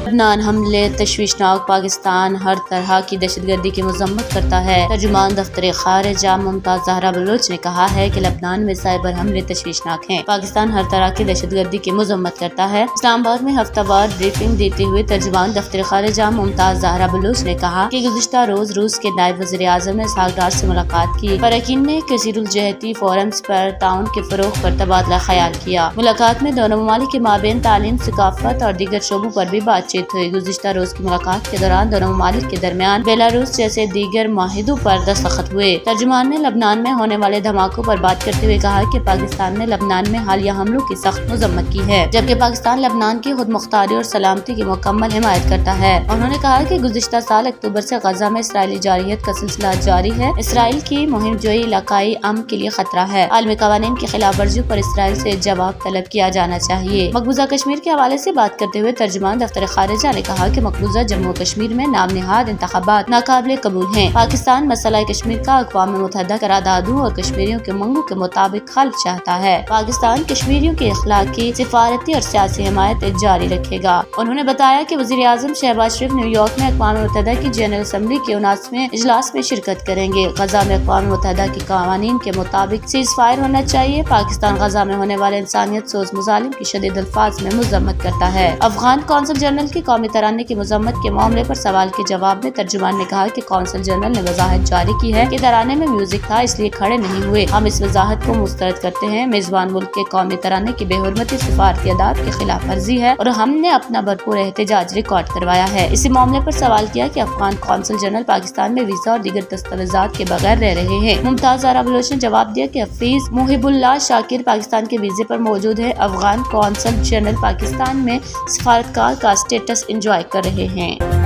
لبنان حملے تشویشناک، پاکستان ہر طرح کی دہشت گردی کی مذمت کرتا ہے۔ ترجمان دفتر خارجہ ممتاز زہرا بلوچ نے کہا ہے کہ لبنان میں سائبر حملے تشویشناک ہیں۔ پاکستان ہر طرح کی دہشت گردی کی مذمت کرتا ہے۔ اسلام آباد میں ہفتہ وار بریفنگ دیتے ہوئے ترجمان دفتر خارجہ ممتاز زہرا بلوچ نے کہا کہ گزشتہ روز روس کے نائب وزیر اعظم نے اسحاق ڈار سے ملاقات کی۔ فریقین نے کثیر الجہتی فورمز پر تعاون کے فروغ پر تبادلہ خیال کیا۔ ملاقات میں دونوں ممالک کے مابین تعلیم، ثقافت اور دیگر شعبوں پر بھی بات چیت ہوئی۔ گزشتہ روز کی ملاقات کے دوران دونوں ممالک کے درمیان بیلاروس جیسے دیگر معاہدوں پر دستخط ہوئے۔ ترجمان نے لبنان میں ہونے والے دھماکوں پر بات کرتے ہوئے کہا کہ پاکستان نے لبنان میں حالیہ حملوں کی سخت مذمت کی ہے، جبکہ پاکستان لبنان کی خود مختاری اور سلامتی کی مکمل حمایت کرتا ہے۔ انہوں نے کہا کہ گزشتہ سال اکتوبر سے غزہ میں اسرائیلی جارحیت کا سلسلہ جاری ہے۔ اسرائیل کی مہم جوئی علاقائی امن کے لیے خطرہ ہے۔ عالمی قوانین کی خلاف ورزیوں پر اسرائیل سے جواب طلب کیا جانا چاہیے۔ مقبوضہ کشمیر کے حوالے سے بات کرتے ہوئے ترجمان دفتر خارجہ نے کہا کہ مقبوضہ جموں و کشمیر میں نام نہاد انتخابات ناقابل قبول ہیں۔ پاکستان مسئلہ کشمیر کا اقوام متحدہ قراردادوں اور کشمیریوں کے منگوں کے مطابق حل چاہتا ہے۔ پاکستان کشمیریوں کی اخلاقی، سفارتی اور سیاسی حمایت جاری رکھے گا۔ انہوں نے بتایا کہ وزیر اعظم شہباز شریف نیو یارک میں اقوام متحدہ کی جنرل اسمبلی کے 79ویں اجلاس میں شرکت کریں گے۔ غزہ میں اقوام متحدہ کے قوانین کے مطابق سیز فائر ہونا چاہیے۔ پاکستان غزہ میں ہونے والے انسانیت سوز مظالم کی شدید الفاظ میں مذمت کرتا ہے۔ افغان قونصل جنرل کی قومی ترانے کی مذمت کے معاملے پر سوال کے جواب میں ترجمان نے کہا کہ قونصل جنرل نے وضاحت جاری کی ہے کہ ترانے میں میوزک تھا، اس لیے کھڑے نہیں ہوئے۔ ہم اس وضاحت کو مسترد کرتے ہیں۔ میزبان ملک کے قومی ترانے کی بے حرمتی سفارتی آداب کی خلاف ورزی ہے اور ہم نے اپنا بھرپور احتجاج ریکارڈ کروایا ہے۔ اسی معاملے پر سوال کیا کہ افغان قونصل جنرل پاکستان میں ویزا اور دیگر دستاویزات کے بغیر رہ رہے ہیں۔ ممتاز زہرا بلوچ نے جواب دیا کہ حفیظ محب اللہ شاکر پاکستان کے ویزے پر موجود ہے۔ افغان قونصل جنرل پاکستان میں سفارتکار کا اسٹیٹس انجوائے کر رہے ہیں۔